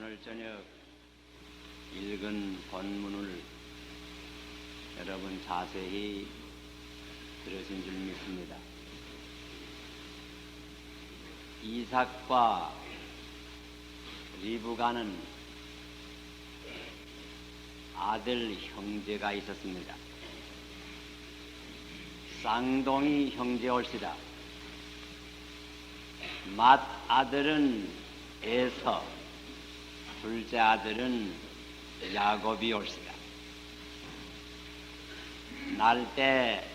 오늘 저녁 읽은 본문을 여러분 자세히 들으신 줄 믿습니다. 이삭과 리브가는 아들 형제가 있었습니다. 쌍둥이 형제올시다. 맏아들은 에서, 둘째 아들은 야곱이 올시다. 날 때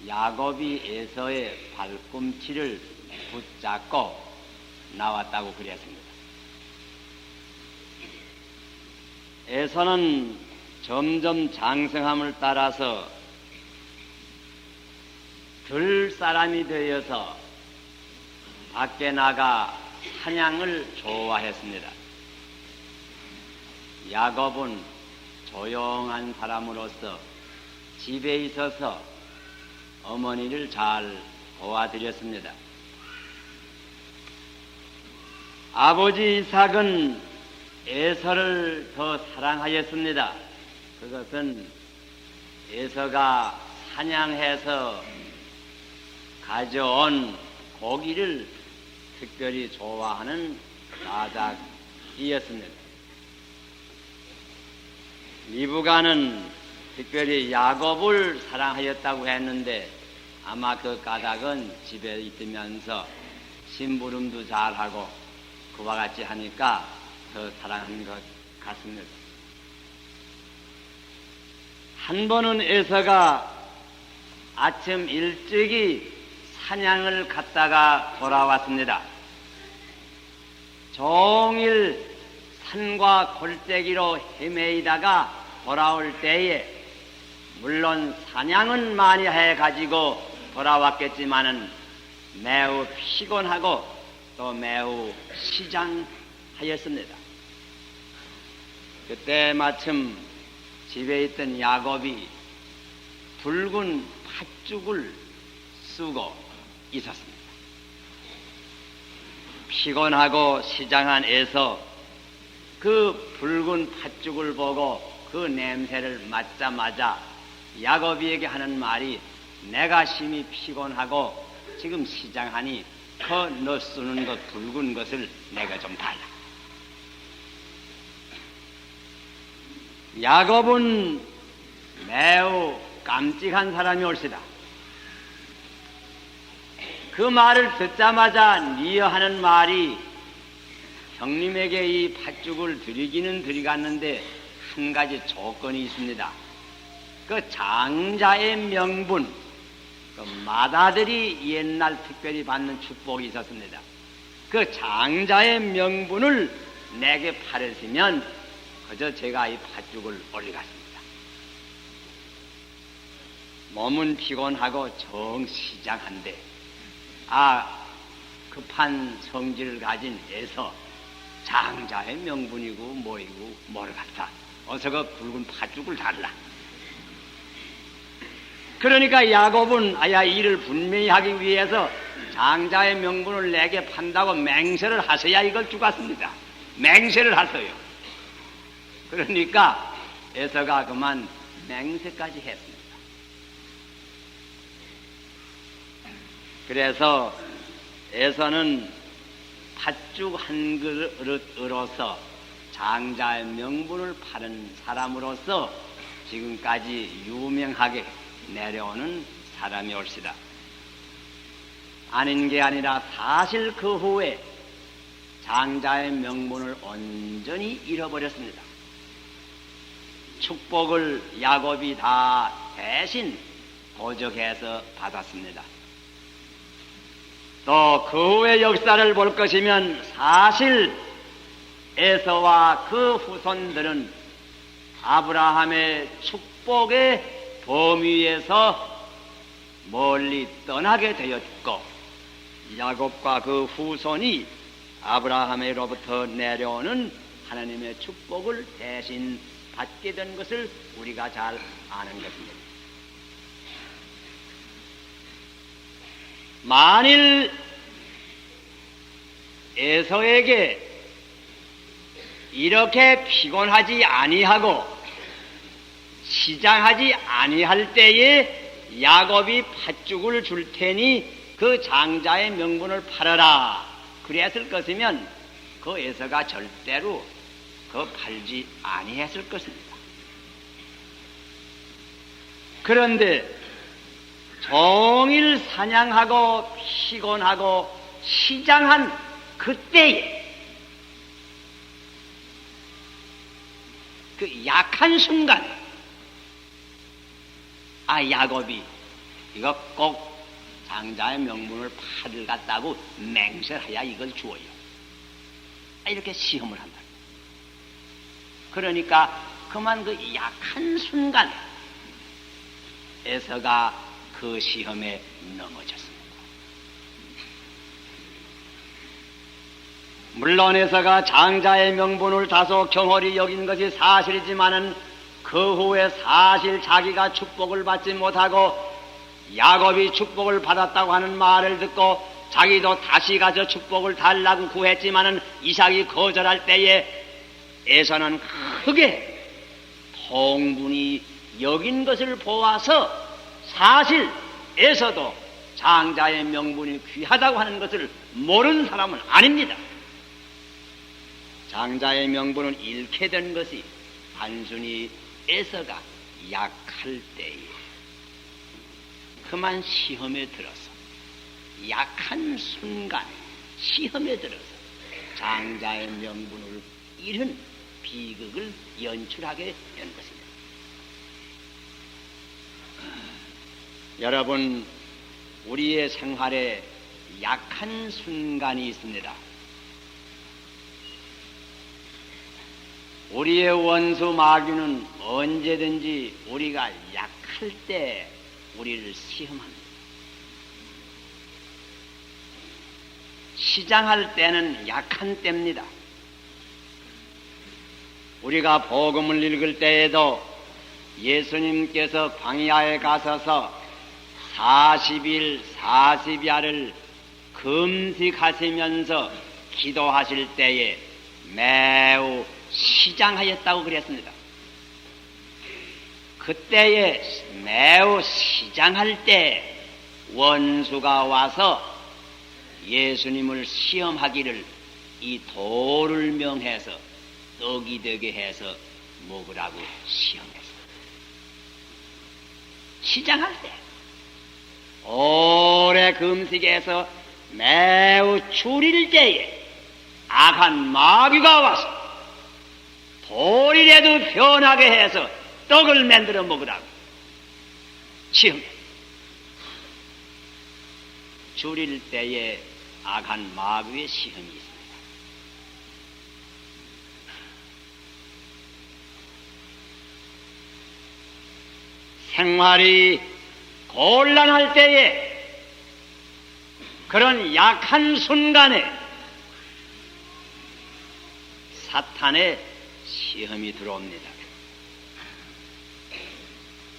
야곱이 에서의 발꿈치를 붙잡고 나왔다고 그랬습니다. 에서는 점점 장성함을 따라서 들 사람이 되어서 밖에 나가 사냥을 좋아했습니다. 야곱은 조용한 사람으로서 집에 있어서 어머니를 잘 도와드렸습니다. 아버지 이삭은 에서를 더 사랑하였습니다. 그것은 에서가 사냥해서 가져온 고기를 특별히 좋아하는 까닭이었습니다. 리브가는 특별히 야곱을 사랑하였다고 했는데 아마 그 까닭은 집에 있으면서 심부름도 잘하고 그와 같이 하니까 더 사랑하는 것 같습니다. 한 번은 에서가 아침 일찍이 사냥을 갔다가 돌아왔습니다. 종일 산과 골짜기로 헤매이다가 돌아올 때에 물론 사냥은 많이 해가지고 돌아왔겠지만은 매우 피곤하고 또 매우 시장하였습니다. 그때 마침 집에 있던 야곱이 붉은 팥죽을 쓰고 있었습니다. 피곤하고 시장한 에서 그 붉은 팥죽을 보고 그 냄새를 맡자마자 야곱이에게 하는 말이 내가 심히 피곤하고 지금 시장하니 너 쓰는 것 붉은 것을 내가 좀 달라. 야곱은 매우 깜찍한 사람이 올시다. 그 말을 듣자마자 니어 하는 말이 형님에게 이 팥죽을 드리기는 드리갔는데 한 가지 조건이 있습니다. 그 장자의 명분, 그 맏아들이 옛날 특별히 받는 축복이 있었습니다. 그 장자의 명분을 내게 팔으시면 그저 제가 이 팥죽을 올리겠습니다. 몸은 피곤하고 정시장한데 급한 성질을 가진 에서 장자의 명분이고 뭐이고 모르겠다. 어서 그 붉은 팥죽을 달라. 그러니까 야곱은 이를 분명히 하기 위해서 장자의 명분을 내게 판다고 맹세를 하셔야 이걸 주겠습니다. 맹세를 하세요. 그러니까 에서가 그만 맹세까지 했습니다. 그래서 에서는 팥죽 한 그릇으로서 장자의 명분을 파는 사람으로서 지금까지 유명하게 내려오는 사람이 올시다. 아닌 게 아니라 사실 그 후에 장자의 명분을 온전히 잃어버렸습니다. 축복을 야곱이 다 대신 보적해서 받았습니다. 또 그 후의 역사를 볼 것이면 사실 에서와 그 후손들은 아브라함의 축복의 범위에서 멀리 떠나게 되었고 야곱과 그 후손이 아브라함으로부터 내려오는 하나님의 축복을 대신 받게 된 것을 우리가 잘 아는 것입니다. 만일 에서에게 이렇게 피곤하지 아니하고 시장하지 아니할 때에 야곱이 팥죽을 줄 테니 그 장자의 명분을 팔아라 그랬을 것이면 그 에서가 절대로 그 팔지 아니했을 것입니다. 그런데 종일 사냥하고 피곤하고 시장한 그때에 그 약한 순간에 야곱이 이거 꼭 장자의 명분을 팔을 갖다고 맹세해야 이걸 주어요. 이렇게 시험을 한다. 그러니까 그만 그 약한 순간에 에서가 그 시험에 넘어졌습니다. 물론 에서가 장자의 명분을 다소 경홀히 여긴 것이 사실이지만은 그 후에 사실 자기가 축복을 받지 못하고 야곱이 축복을 받았다고 하는 말을 듣고 자기도 다시 가서 축복을 달라고 구했지만은 이삭이 거절할 때에 에서는 크게 통분이 여긴 것을 보아서 사실 에서도 장자의 명분이 귀하다고 하는 것을 모르는 사람은 아닙니다. 장자의 명분을 잃게 된 것이 단순히 에서가 약할 때에 그만 시험에 들어서 약한 순간에 시험에 들어서 장자의 명분을 잃은 비극을 연출하게 된 것입니다. 여러분, 우리의 생활에 약한 순간이 있습니다. 우리의 원수 마귀는 언제든지 우리가 약할 때 우리를 시험합니다. 시장할 때는 약한 때입니다. 우리가 복음을 읽을 때에도 예수님께서 광야에 가셔서 40일 40야를 금식하시면서 기도하실 때에 매우 시장하였다고 그랬습니다. 그때에 매우 시장할 때 원수가 와서 예수님을 시험하기를 이 돌을 명해서 떡이 되게 해서 먹으라고 시험했어요. 시장할 때 오래 금식해서 매우 줄일 때에 악한 마귀가 와서 돌이라도 변하게 해서 떡을 만들어 먹으라고 시험해. 줄일 때에 악한 마귀의 시험이 있습니다. 생활이 곤란할 때에 그런 약한 순간에 사탄의 시험이 들어옵니다.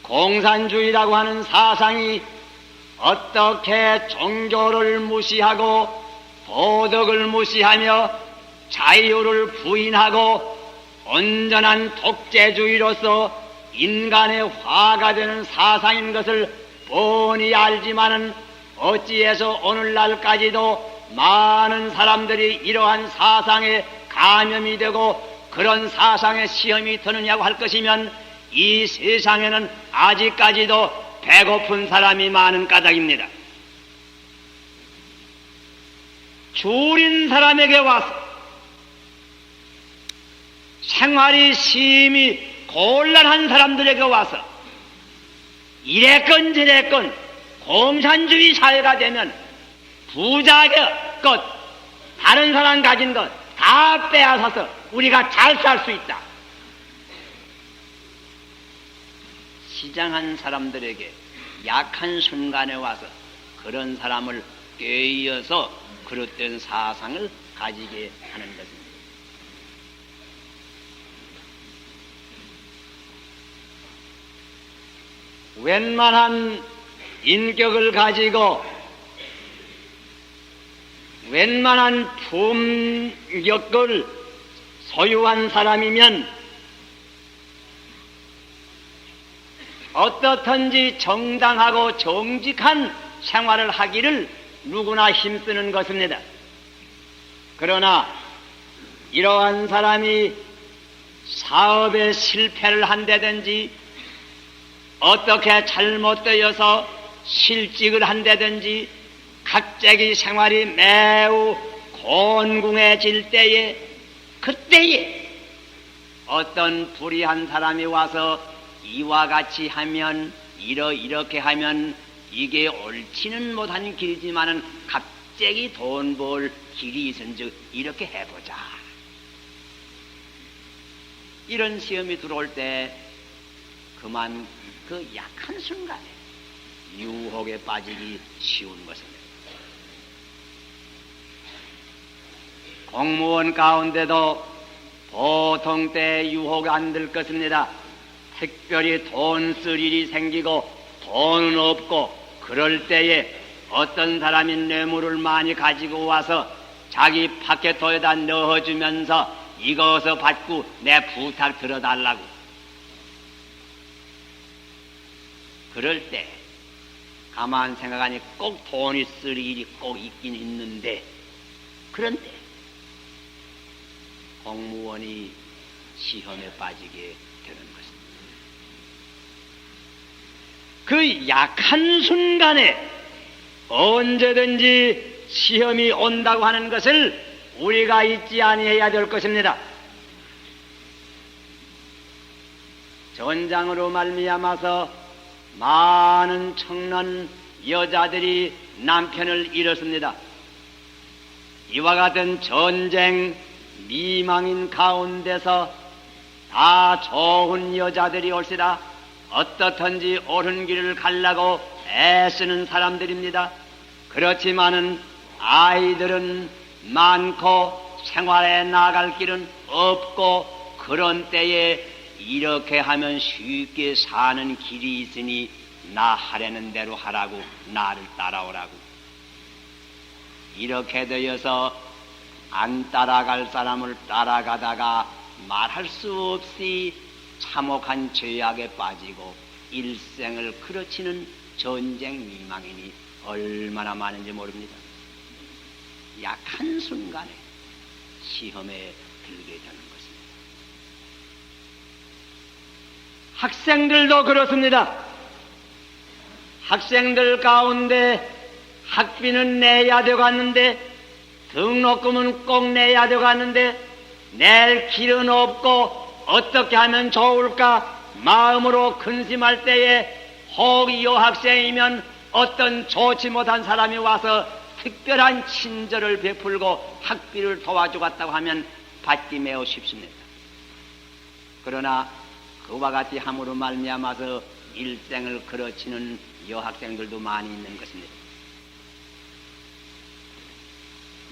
공산주의라고 하는 사상이 어떻게 종교를 무시하고 도덕을 무시하며 자유를 부인하고 온전한 독재주의로서 인간의 화가 되는 사상인 것을 뻔히 알지만은 어찌해서 오늘날까지도 많은 사람들이 이러한 사상에 감염이 되고 그런 사상의 시험이 드느냐고 할 것이면 이 세상에는 아직까지도 배고픈 사람이 많은 까닭입니다. 줄인 사람에게 와서 생활이 심히 곤란한 사람들에게 와서 이래건 저래건 공산주의 사회가 되면 부자의 것, 다른 사람 가진 것 다 빼앗아서 우리가 잘 살 수 있다. 시장한 사람들에게 약한 순간에 와서 그런 사람을 꿰어서 그릇된 사상을 가지게 하는 것입니다. 웬만한 인격을 가지고 웬만한 품격을 소유한 사람이면 어떻든지 정당하고 정직한 생활을 하기를 누구나 힘쓰는 것입니다. 그러나 이러한 사람이 사업에 실패를 한다든지 어떻게 잘못되어서 실직을 한다든지 갑자기 생활이 매우 곤궁해질 때에 그때에 어떤 불의한 사람이 와서 이와 같이 하면 이렇게 하면 이게 옳지는 못한 길이지만은 갑자기 돈 벌 길이 있은즉 이렇게 해보자. 이런 시험이 들어올 때 그만 그 약한 순간에 유혹에 빠지기 쉬운 것입니다. 공무원 가운데도 보통 때 유혹 안 들 것입니다. 특별히 돈 쓸 일이 생기고 돈은 없고 그럴 때에 어떤 사람이 뇌물을 많이 가지고 와서 자기 파켓토에다 넣어주면서 이것을 받고 내 부탁 들어달라고. 그럴 때 가만 생각하니 꼭 돈이 쓸 일이 꼭 있긴 있는데 그런데 공무원이 시험에 빠지게 되는 것입니다. 그 약한 순간에 언제든지 시험이 온다고 하는 것을 우리가 잊지 아니해야 될 것입니다. 전장으로 말미암아서 많은 청년 여자들이 남편을 잃었습니다. 이와 같은 전쟁 미망인 가운데서 다 좋은 여자들이 올시라 어떻든지 옳은 길을 가려고 애쓰는 사람들입니다. 그렇지만은 아이들은 많고 생활에 나갈 길은 없고 그런 때에 이렇게 하면 쉽게 사는 길이 있으니 나 하려는 대로 하라고 나를 따라오라고. 이렇게 되어서 안 따라갈 사람을 따라가다가 말할 수 없이 참혹한 죄악에 빠지고 일생을 그르치는 전쟁 미망인이 얼마나 많은지 모릅니다. 약한 순간에 시험에 들게 되는 것입니다. 학생들도 그렇습니다. 학생들 가운데 학비는 내야 되겠는데 등록금은 꼭 내야 되겠는데 낼 길은 없고 어떻게 하면 좋을까 마음으로 근심할 때에 혹 이 여학생이면 어떤 좋지 못한 사람이 와서 특별한 친절을 베풀고 학비를 도와주겠다고 하면 받기 매우 쉽습니다. 그러나 그와 같이 함으로 말미암아서 일생을 그르치는 여학생들도 많이 있는 것입니다.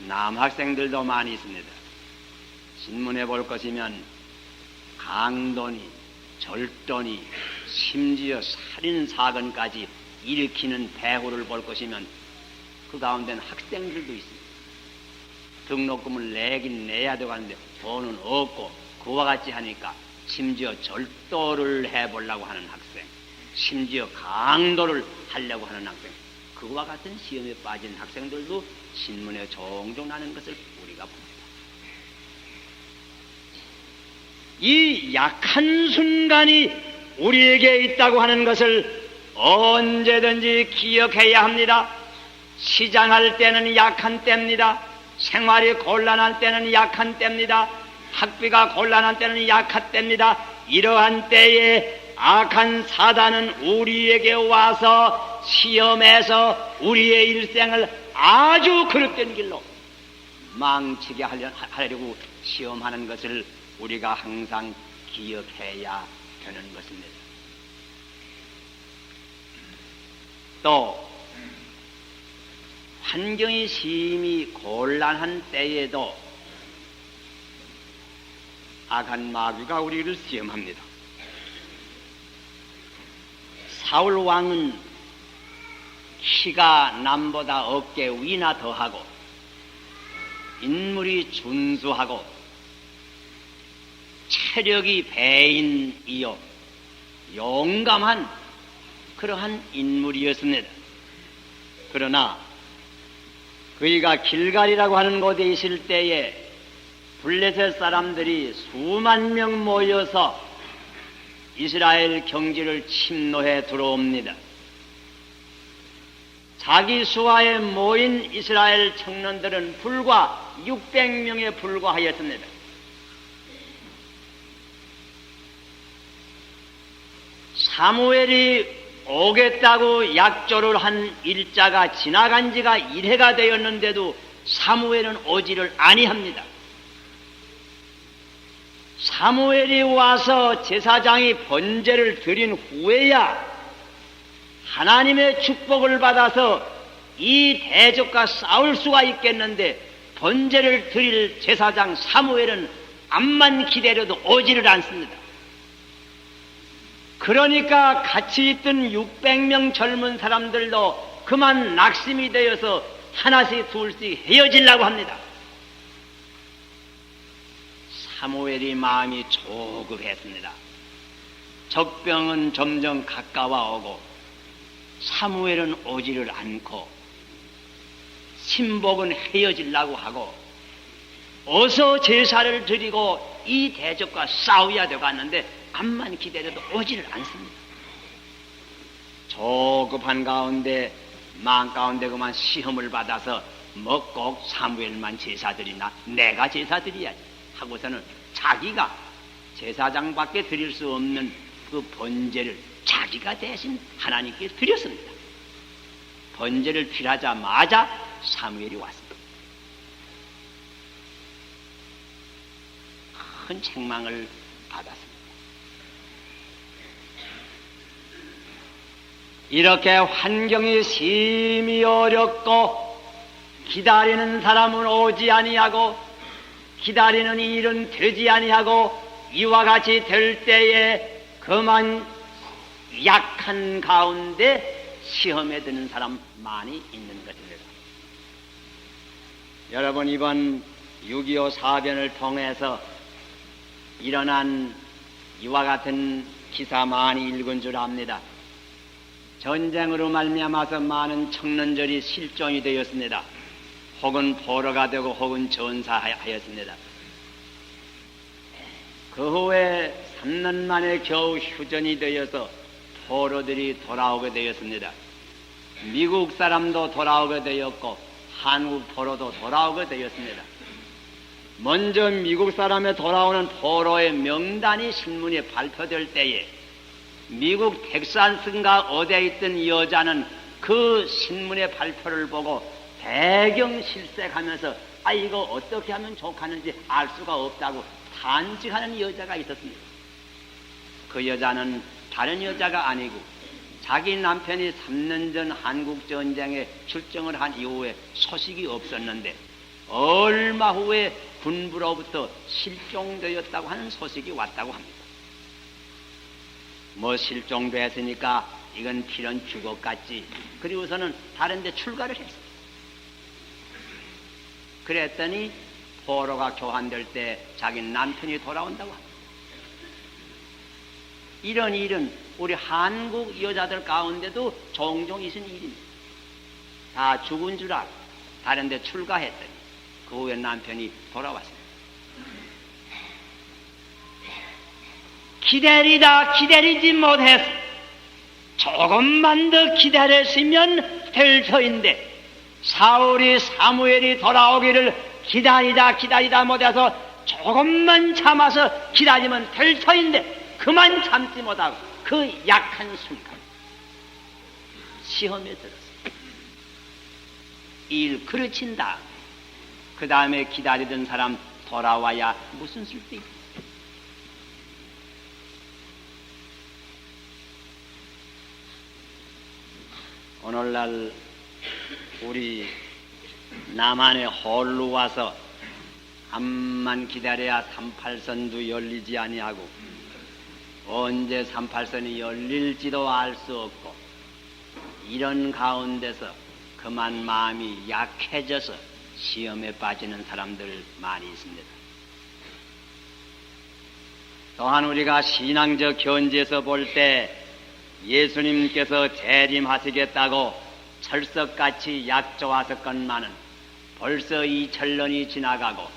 남학생들도 많이 있습니다. 신문에 볼 것이면 강도니 절도니 심지어 살인사건까지 일으키는 배후를 볼 것이면 그 가운데는 학생들도 있습니다. 등록금을 내긴 내야 되고 하는데 돈은 없고 그와 같이 하니까 심지어 절도를 해보려고 하는 학생, 심지어 강도를 하려고 하는 학생, 그와 같은 시험에 빠진 학생들도 신문에 종종 나는 것을 우리가 봅니다. 이 약한 순간이 우리에게 있다고 하는 것을 언제든지 기억해야 합니다. 시장할 때는 약한 때입니다. 생활이 곤란한 때는 약한 때입니다. 학비가 곤란한 때는 약한 때입니다. 이러한 때에 악한 사단은 우리에게 와서 시험해서 우리의 일생을 아주 그릇된 길로 망치게 하려고 시험하는 것을 우리가 항상 기억해야 되는 것입니다. 또 환경이 심히 곤란한 때에도 악한 마귀가 우리를 시험합니다. 사울 왕은 키가 남보다 어깨 위나 더하고 인물이 준수하고 체력이 배인이요 용감한 그러한 인물이었습니다. 그러나 그이가 길갈이라고 하는 곳에 있을 때에 블레셋 사람들이 수만 명 모여서 이스라엘 경지를 침노해 들어옵니다. 자기 수하에 모인 이스라엘 청년들은 불과 600명에 불과하였습니다. 사무엘이 오겠다고 약조를 한 일자가 지나간 지가 1회가 되었는데도 사무엘은 오지를 아니합니다. 사무엘이 와서 제사장이 번제를 드린 후에야 하나님의 축복을 받아서 이 대적과 싸울 수가 있겠는데 번제를 드릴 제사장 사무엘은 암만 기다려도 오지를 않습니다. 그러니까 같이 있던 600명 젊은 사람들도 그만 낙심이 되어서 하나씩 둘씩 헤어지려고 합니다. 사무엘이 마음이 조급했습니다. 적병은 점점 가까워오고 사무엘은 오지를 않고 신복은 헤어지려고 하고 어서 제사를 드리고 이 대적과 싸워야 되겠는데 암만 기다려도 오지를 않습니다. 조급한 가운데 마음 가운데 그만 시험을 받아서 뭐 꼭 사무엘만 제사드리나 내가 제사드려야지 하고서는 자기가 제사장밖에 드릴 수 없는 그 번제를 자기가 대신 하나님께 드렸습니다. 번제를 필하자마자 사무엘이 왔습니다. 큰 책망을 받았습니다. 이렇게 환경이 심히 어렵고 기다리는 사람은 오지 아니하고 기다리는 일은 되지 아니하고 이와 같이 될 때에 그만 약한 가운데 시험에 드는 사람 많이 있는 것입니다. 여러분 이번 6.25 사변을 통해서 일어난 이와 같은 기사 많이 읽은 줄 압니다. 전쟁으로 말미암아서 많은 청년들이 실종이 되었습니다. 혹은 포로가 되고 혹은 전사하였습니다. 그 후에 3년 만에 겨우 휴전이 되어서 포로들이 돌아오게 되었습니다. 미국 사람도 돌아오게 되었고 한국 포로도 돌아오게 되었습니다. 먼저 미국 사람에 돌아오는 포로의 명단이 신문에 발표될 때에 미국 텍사스인가 어디에 있던 여자는 그 신문의 발표를 보고 배경 실색하면서 이거 어떻게 하면 좋겠는지 알 수가 없다고 탄식하는 여자가 있었습니다. 그 여자는 다른 여자가 아니고 자기 남편이 3년 전 한국전쟁에 출정을 한 이후에 소식이 없었는데 얼마 후에 군부로부터 실종되었다고 하는 소식이 왔다고 합니다. 뭐 실종됐으니까 이건 필연 죽었겠지. 그리고서는 다른 데 출가를 했어요. 그랬더니 포로가 교환될 때 자기 남편이 돌아온다고 합니다. 이런 일은 우리 한국 여자들 가운데도 종종 있은 일입니다. 다 죽은 줄 알고 다른 데 출가했더니 그 후에 남편이 돌아왔습니다. 기다리지 못해서 조금만 더 기다렸으면 될 터인데 사울이 사무엘이 돌아오기를 기다리다 못해서 조금만 참아서 기다리면 될 터인데 그만 참지 못하고 그 약한 순간 시험에 들었어. 일 그르친다. 그 다음에 기다리던 사람 돌아와야 무슨 쓸데 있어. 오늘날 우리 남한에 홀로 와서 암만 기다려야 38선도 열리지 아니하고 언제 38선이 열릴지도 알 수 없고 이런 가운데서 그만 마음이 약해져서 시험에 빠지는 사람들 많이 있습니다. 또한 우리가 신앙적 견지에서 볼 때 예수님께서 재림하시겠다고 철석같이 약조하셨건만은 벌써 2000년이 지나가고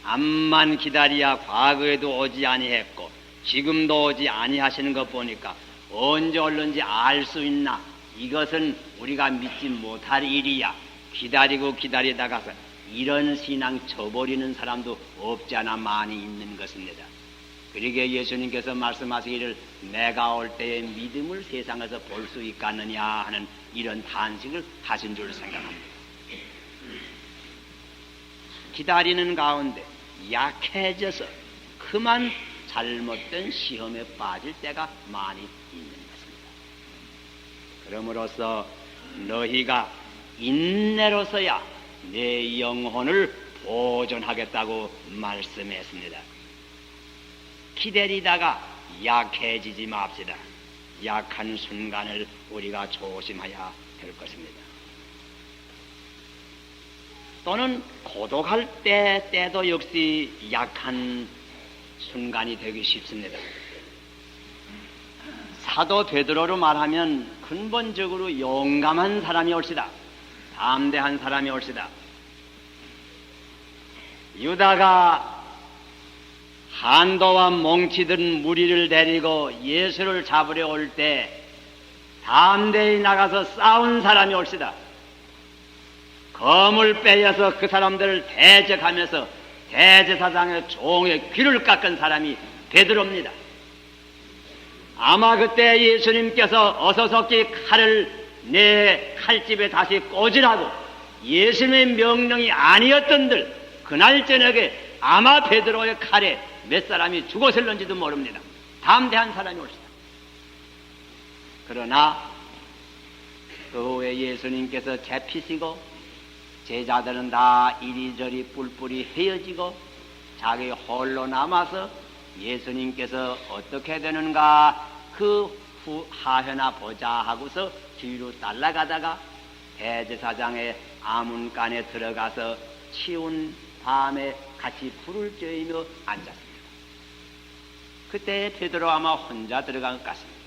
암만 기다리야 과거에도 오지 아니했고 지금도 오지 아니하시는 것 보니까 언제 올는지 알 수 있나? 이것은 우리가 믿지 못할 일이야. 기다리고 기다리다가서 이런 신앙 저버리는 사람도 없지 않아 많이 있는 것입니다. 그러기에 예수님께서 말씀하시기를 내가 올 때의 믿음을 세상에서 볼 수 있겠느냐 하는 이런 탄식을 하신 줄 생각합니다. 기다리는 가운데 약해져서 그만 잘못된 시험에 빠질 때가 많이 있는 것입니다. 그러므로서 너희가 인내로서야 내 영혼을 보존하겠다고 말씀했습니다. 기다리다가 약해지지 맙시다. 약한 순간을 우리가 조심해야 될 것입니다. 또는 고독할 때도 역시 약한 순간이 되기 쉽습니다. 사도 베드로로 말하면 근본적으로 용감한 사람이 올시다. 담대한 사람이 올시다. 유다가 한도와 몽치든 무리를 데리고 예수를 잡으려 올 때 담대히 나가서 싸운 사람이 올시다. 검을 빼앗아 그 사람들을 대적하면서 대제사장의 종의 귀를 깎은 사람이 베드로입니다. 아마 그때 예수님께서 어서 속히 칼을 내 칼집에 다시 꽂으라고 예수님의 명령이 아니었던들 그날 저녁에 아마 베드로의 칼에 몇 사람이 죽었을는지도 모릅니다. 담대한 사람이 올시다. 그러나 그 후에 예수님께서 잡히시고 제자들은 다 이리저리 뿔뿔이 헤어지고 자기 홀로 남아서 예수님께서 어떻게 되는가 그 하현아 보자 하고서 뒤로 따라가다가 대제사장의 아문간에 들어가서 치운 밤에 같이 불을 쬐며 앉았습니다. 그때 베드로 아마 혼자 들어간 것 같습니다.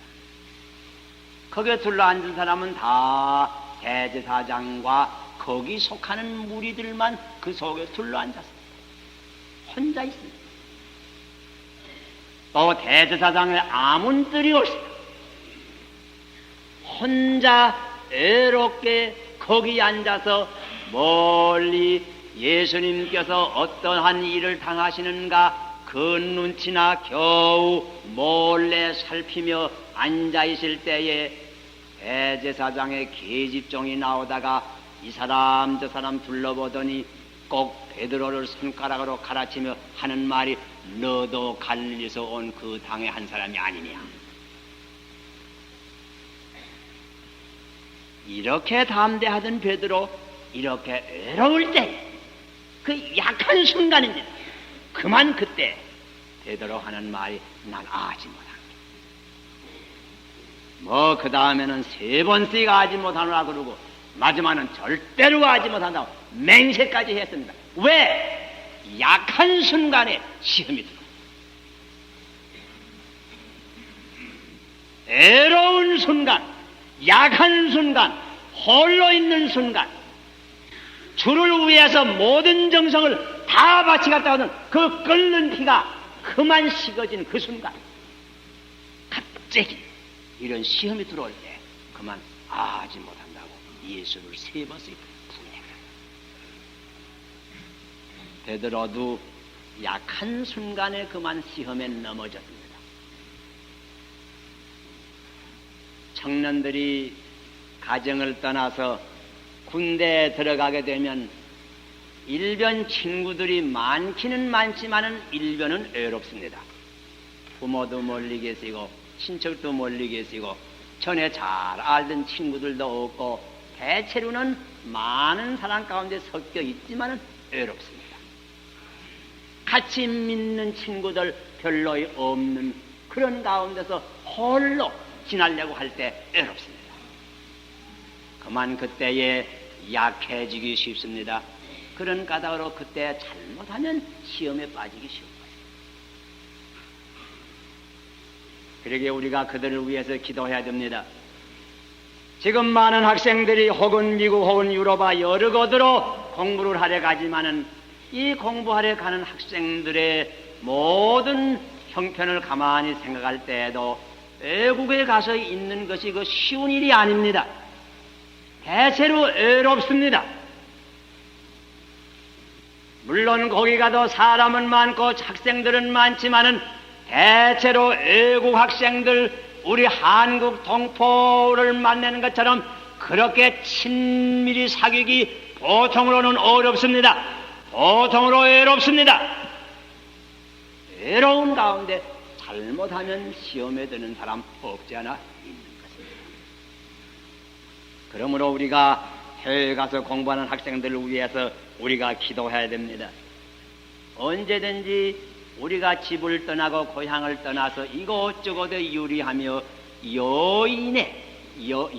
거기에 둘러앉은 사람은 다 대제사장과 거기 속하는 무리들만 그 속에 둘러앉았습니다. 혼자 있습니다. 또 대제사장의 아문들이 올시다. 혼자 애롭게 거기 앉아서 멀리 예수님께서 어떠한 일을 당하시는가 그 눈치나 겨우 몰래 살피며 앉아있을 때에 대제사장의 계집종이 나오다가 이 사람 저 사람 둘러보더니 꼭 베드로를 손가락으로 가르치며 하는 말이 너도 갈릴리에서 온 그 당의 한 사람이 아니냐. 이렇게 담대하던 베드로 이렇게 외로울 때 그 약한 순간입니다. 그만 그때 베드로 하는 말이 난 아지 못한 뭐 그 다음에는 3번씩 아지 못하노라 그러고 마지막은 절대로 아지 못한다고 맹세까지 했습니다. 왜? 약한 순간에 시험이 들어. 애로운 순간, 약한 순간, 홀로 있는 순간, 주를 위해서 모든 정성을 다 바치겠다 하는 그 끓는 피가 그만 식어진 그 순간, 갑자기 이런 시험이 들어올 때 그만 아지 못한다고 예수를 3번씩 부인했다. 베드로도 약한 순간에 그만 시험에 넘어졌습니다. 청년들이 가정을 떠나서 군대에 들어가게 되면 일변 친구들이 많기는 많지만은 일변은 외롭습니다. 부모도 멀리 계시고 친척도 멀리 계시고 전에 잘 알던 친구들도 없고 대체로는 많은 사람 가운데 섞여 있지만은 외롭습니다. 같이 믿는 친구들 별로 없는 그런 가운데서 홀로 지나려고 할 때 외롭습니다. 그만 그때에 약해지기 쉽습니다. 그런 까닭으로 그때 잘못하면 시험에 빠지기 쉬운 거예요. 그러기에 우리가 그들을 위해서 기도해야 됩니다. 지금 많은 학생들이 혹은 미국 혹은 유럽아 여러 곳으로 공부를 하려 가지만은 이 공부하려 가는 학생들의 모든 형편을 가만히 생각할 때에도 외국에 가서 있는 것이 그 쉬운 일이 아닙니다. 대체로 외롭습니다. 물론 거기 가도 사람은 많고 학생들은 많지만은 대체로 외국 학생들 우리 한국 동포를 만나는 것처럼 그렇게 친밀히 사귀기 보통으로는 어렵습니다. 보통으로 외롭습니다. 외로운 가운데 잘못하면 시험에 드는 사람 없지 않아 있는 것입니다. 그러므로 우리가 해외에 가서 공부하는 학생들을 위해서 우리가 기도해야 됩니다. 언제든지 우리가 집을 떠나고 고향을 떠나서 이곳저곳에 유리하며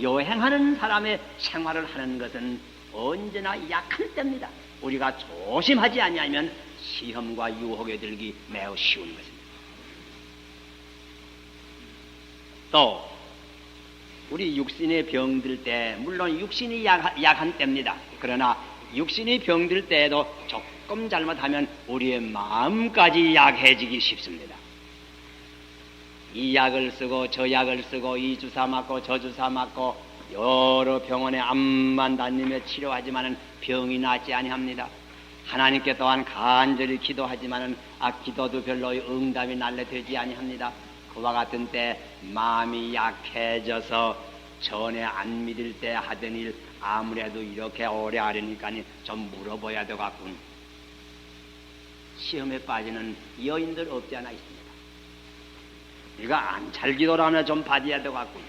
여행하는 사람의 생활을 하는 것은 언제나 약한 때입니다. 우리가 조심하지 아니하면 시험과 유혹에 들기 매우 쉬운 것입니다. 또 우리 육신의 병들 때 물론 육신이 약한 때입니다. 그러나 육신이 병들 때에도 조금 잘못하면 우리의 마음까지 약해지기 쉽습니다. 이 약을 쓰고 저 약을 쓰고 이 주사 맞고 저 주사 맞고 여러 병원에 암만 다니며 치료하지만은 병이 낫지 아니합니다. 하나님께 또한 간절히 기도하지만은 기도도 별로 응답이 날래 되지 아니합니다. 그와 같은 때 마음이 약해져서 전에 안 믿을 때 하던 일 아무래도 이렇게 오래 하려니까 좀 물어봐야 되겠군. 시험에 빠지는 여인들 없지 않아 있습니다. 우리가 안찰기도를 하면 좀 받아야 되겠군.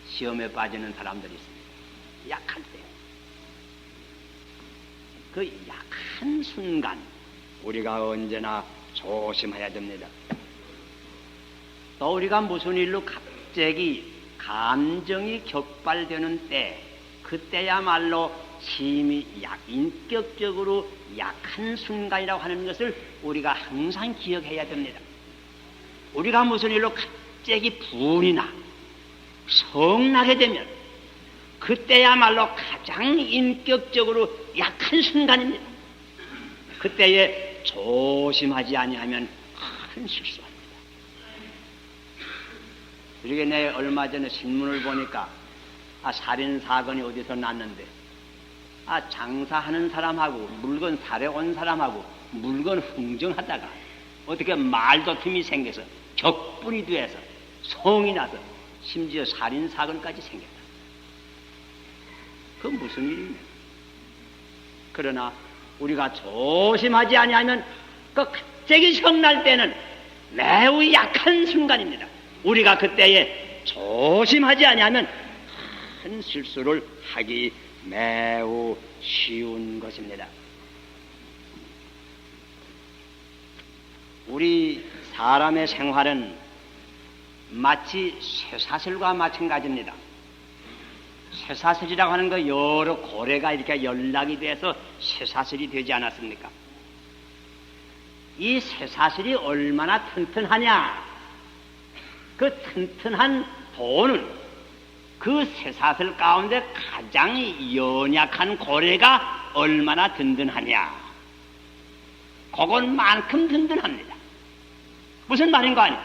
시험에 빠지는 사람들이 있습니다. 약할 때. 그 약한 순간 우리가 언제나 조심해야 됩니다. 또 우리가 무슨 일로 갑자기 감정이 격발되는 때 그때야말로 심히 인격적으로 약한 순간이라고 하는 것을 우리가 항상 기억해야 됩니다. 우리가 무슨 일로 갑자기 분이 나 성나게 되면 그때야말로 가장 인격적으로 약한 순간입니다. 그때에 조심하지 아니하면 큰 실수합니다. 그러게 내 얼마 전에 신문을 보니까 살인 사건이 어디서 났는데 장사하는 사람하고 물건 사러 온 사람하고 물건 흥정하다가 어떻게 말다툼이 생겨서 격분이 돼서 성이 나서 심지어 살인 사건까지 생겼다. 그건 무슨 일이냐? 그러나 우리가 조심하지 아니하면 그 갑자기 성날 때는 매우 약한 순간입니다. 우리가 그때에 조심하지 아니하면 큰 실수를 하기 매우 쉬운 것입니다. 우리 사람의 생활은 마치 쇠사슬과 마찬가지입니다. 쇠사슬이라고 하는 거 여러 고래가 이렇게 연락이 돼서 쇠사슬이 되지 않았습니까? 이 쇠사슬이 얼마나 튼튼하냐? 그 튼튼한 돌은 그 쇠사슬 가운데 가장 연약한 고래가 얼마나 든든하냐? 그것만큼 든든합니다. 무슨 말인가 하니?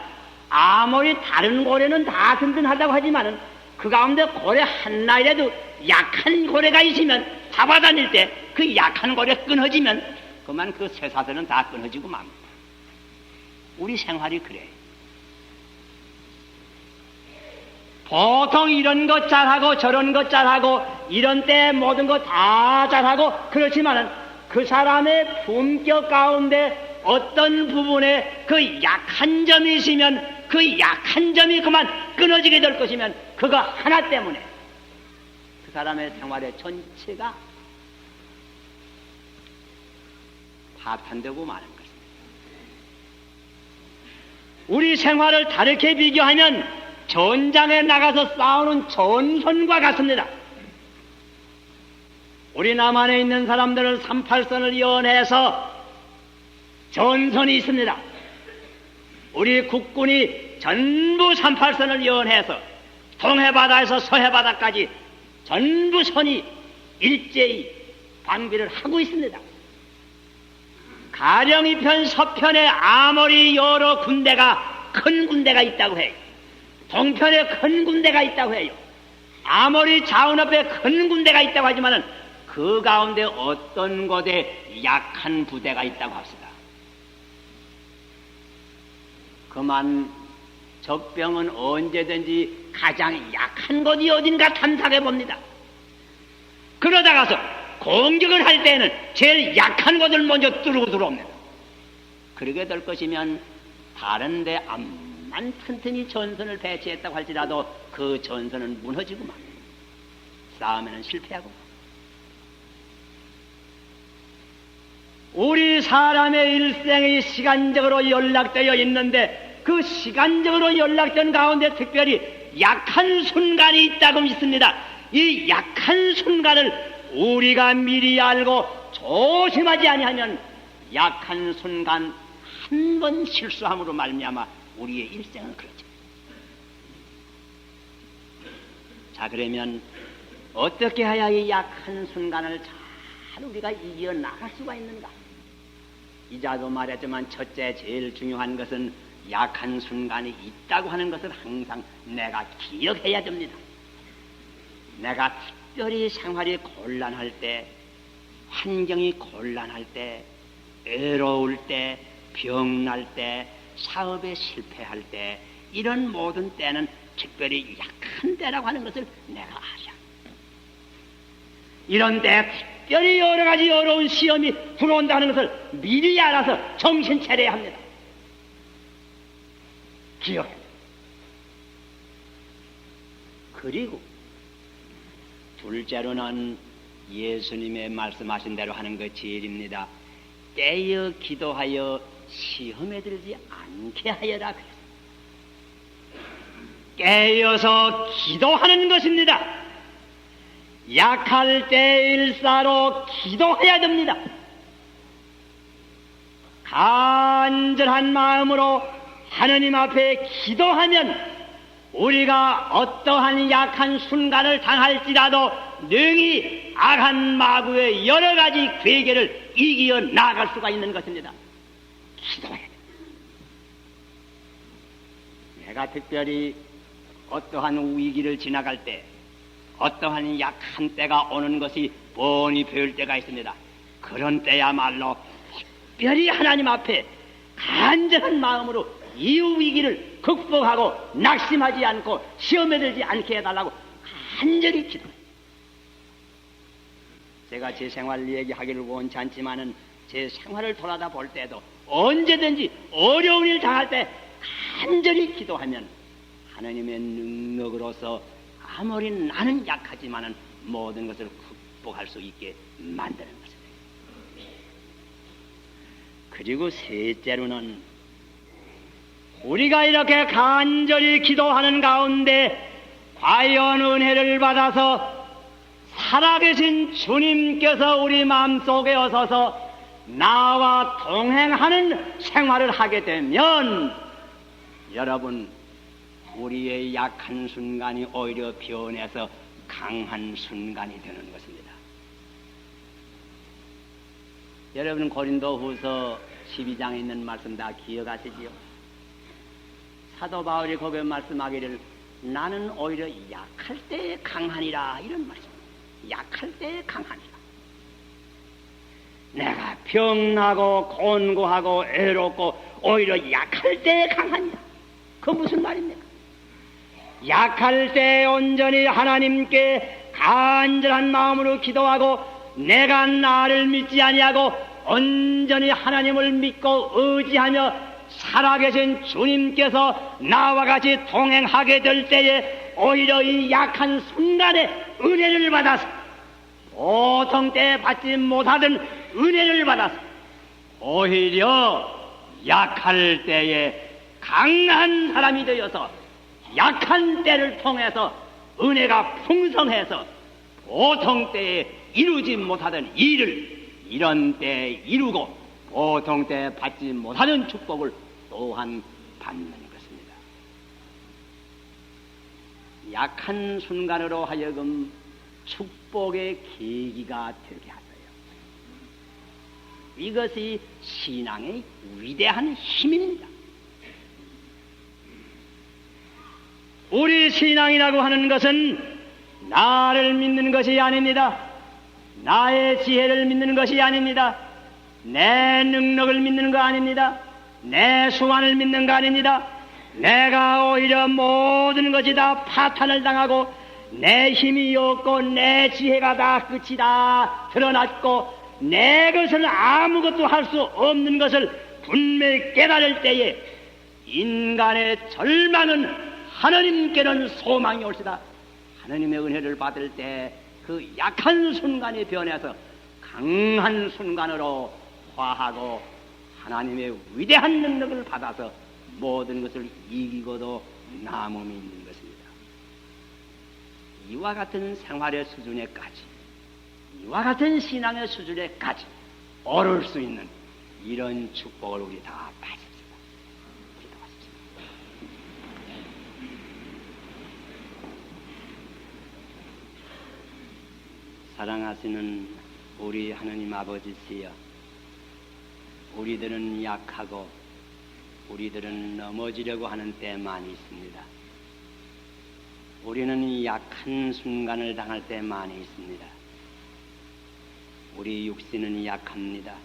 아무리 다른 고래는 다 든든하다고 하지만은 그 가운데 고래 하나이라도 약한 고래가 있으면 잡아다닐 때 그 약한 고래 끊어지면 그만 그 쇠사슬은 다 끊어지고 맙니다. 우리 생활이 그래. 보통 이런 것 잘하고 저런 것 잘하고 이런 때 모든 것 다 잘하고 그렇지만은 그 사람의 품격 가운데 어떤 부분에 그 약한 점이 있으면 그 약한 점이 그만 끊어지게 될 것이면 그거 하나 때문에 그 사람의 생활의 전체가 파탄되고 마는 것입니다. 우리 생활을 다르게 비교하면 전장에 나가서 싸우는 전선과 같습니다. 우리 남한에 있는 사람들은 38선을 연해서 전선이 있습니다. 우리 국군이 전부 38선을 연해서 동해바다에서 서해바다까지 전부 선이 일제히 방비를 하고 있습니다. 가령이편 서편에 아무리 여러 군대가 큰 군대가 있다고 해요. 동편에 큰 군대가 있다고 해요. 아무리 자운업에 큰 군대가 있다고 하지만은 그 가운데 어떤 곳에 약한 부대가 있다고 합시다. 그만 적병은 언제든지 가장 약한 곳이 어딘가 탐색해 봅니다. 그러다가서 공격을 할 때는 제일 약한 곳을 먼저 뚫고 들어옵니다. 그렇게 될 것이면 다른 데 암만 튼튼히 전선을 배치했다고 할지라도 그 전선은 무너지고 막 싸움에는 실패하고 막. 우리 사람의 일생이 시간적으로 연락되어 있는데 그 시간적으로 연락된 가운데 특별히 약한 순간이 있다고 믿습니다. 이 약한 순간을 우리가 미리 알고 조심하지 아니하면 약한 순간 한 번 실수함으로 말미암아 우리의 일생은 그렇죠. 자, 그러면 어떻게 해야 이 약한 순간을 잘 우리가 이겨 나갈 수가 있는가? 이자도 말했지만 첫째 제일 중요한 것은 약한 순간이 있다고 하는 것을 항상 내가 기억해야 됩니다. 내가 특별히 생활이 곤란할 때, 환경이 곤란할 때, 외로울 때, 병날 때, 사업에 실패할 때, 이런 모든 때는 특별히 약한 때라고 하는 것을 내가 알아. 이런 때 특별히 여러 가지 어려운 시험이 들어온다는 것을 미리 알아서 정신 차려야 합니다. 기억해. 그리고 둘째로는 예수님의 말씀하신 대로 하는 것 제일입니다. 깨어 기도하여 시험에 들지 않게 하여라. 깨어서 기도하는 것입니다. 약할 때 일사로 기도해야 됩니다. 간절한 마음으로 하느님 앞에 기도하면 우리가 어떠한 약한 순간을 당할지라도 능히 악한 마구의 여러 가지 괴계를 이기어 나아갈 수가 있는 것입니다. 기도해야 됩니다. 내가 특별히 어떠한 위기를 지나갈 때 어떠한 약한 때가 오는 것이 뻔히 보일 때가 있습니다. 그런 때야말로 특별히 하나님 앞에 간절한 마음으로 이 위기를 극복하고 낙심하지 않고 시험에 들지 않게 해달라고 간절히 기도해요. 제가 제 생활 얘기하기를 원치 않지만은 제 생활을 돌아다 볼 때도 언제든지 어려운 일 당할 때 간절히 기도하면 하나님의 능력으로서 아무리 나는 약하지만은 모든 것을 극복할 수 있게 만드는 것입니다. 그리고 셋째로는 우리가 이렇게 간절히 기도하는 가운데 과연 은혜를 받아서 살아계신 주님께서 우리 마음속에 오셔서 나와 동행하는 생활을 하게 되면 여러분 우리의 약한 순간이 오히려 변해서 강한 순간이 되는 것입니다. 여러분 고린도후서 12장에 있는 말씀 다 기억하시지요? 사도 바울이 거기에 말씀하기를 나는 오히려 약할 때 강하니라 이런 말씀. 약할 때 강하니라. 내가 병나고 곤고하고 외롭고 오히려 약할 때 강하니라. 그 무슨 말입니까? 약할 때 온전히 하나님께 간절한 마음으로 기도하고 내가 나를 믿지 아니하고 온전히 하나님을 믿고 의지하며 살아계신 주님께서 나와 같이 동행하게 될 때에 오히려 이 약한 순간에 은혜를 받아서 보통 때 받지 못하던 은혜를 받아서 오히려 약할 때에 강한 사람이 되어서 약한 때를 통해서 은혜가 풍성해서 보통 때에 이루지 못하던 일을 이런 때에 이루고 보통 때 받지 못하는 축복을 또한 받는 것입니다. 약한 순간으로 하여금 축복의 계기가 되게 하세요. 이것이 신앙의 위대한 힘입니다. 우리 신앙이라고 하는 것은 나를 믿는 것이 아닙니다. 나의 지혜를 믿는 것이 아닙니다. 내 능력을 믿는 거 아닙니다. 내 수완을 믿는 거 아닙니다. 내가 오히려 모든 것이 다 파탄을 당하고 내 힘이 없고 내 지혜가 다 끝이 다 드러났고 내 것을 아무것도 할 수 없는 것을 분명히 깨달을 때에 인간의 절망은 하나님께는 소망이 올시다. 하나님의 은혜를 받을 때 그 약한 순간이 변해서 강한 순간으로 화하고 하나님의 위대한 능력을 받아서 모든 것을 이기고도 남음이 있는 것입니다. 이와 같은 생활의 수준에까지, 이와 같은 신앙의 수준에까지 오를 수 있는 이런 축복을 우리 다 받습니다. 사랑하시는 우리 하나님 아버지시여, 우리들은 약하고 우리들은 넘어지려고 하는 때 많이 있습니다. 우리는 약한 순간을 당할 때 많이 있습니다. 우리 육신은 약합니다.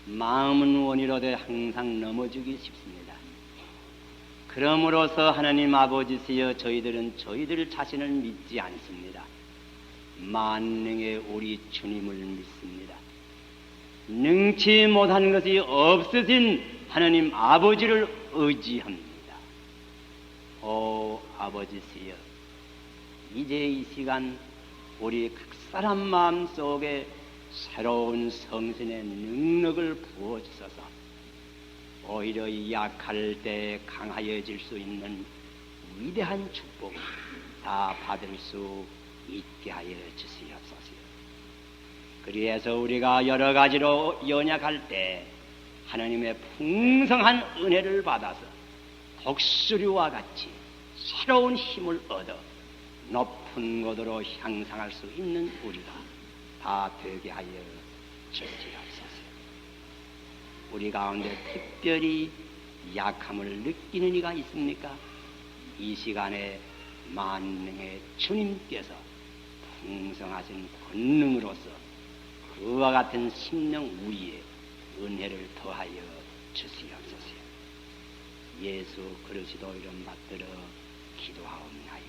마음은 원이로되 항상 넘어지기 쉽습니다. 그러므로서 하나님 아버지시여, 저희들은 저희들 자신을 믿지 않습니다. 만능의 우리 주님을 믿습니다. 능치 못한 것이 없으신 하나님 아버지를 의지합니다. 오 아버지시여, 이제 이 시간 우리 각 사람 마음 속에 새로운 성신의 능력을 부어주셔서 오히려 약할 때 강하여질 수 있는 위대한 축복을 다 받을 수 있게 하여 주시옵소서. 그리해서 우리가 여러 가지로 연약할 때 하나님의 풍성한 은혜를 받아서 독수리와 같이 새로운 힘을 얻어 높은 곳으로 향상할 수 있는 우리가 다 되게 하여 주시옵소서. 우리 가운데 특별히 약함을 느끼는 이가 있습니까? 이 시간에 만능의 주님께서 풍성하신 권능으로서 그와 같은 심령 우리의 은혜를 더하여 주시옵소서. 예수 그리스도 이름 받들어 기도하옵나이다.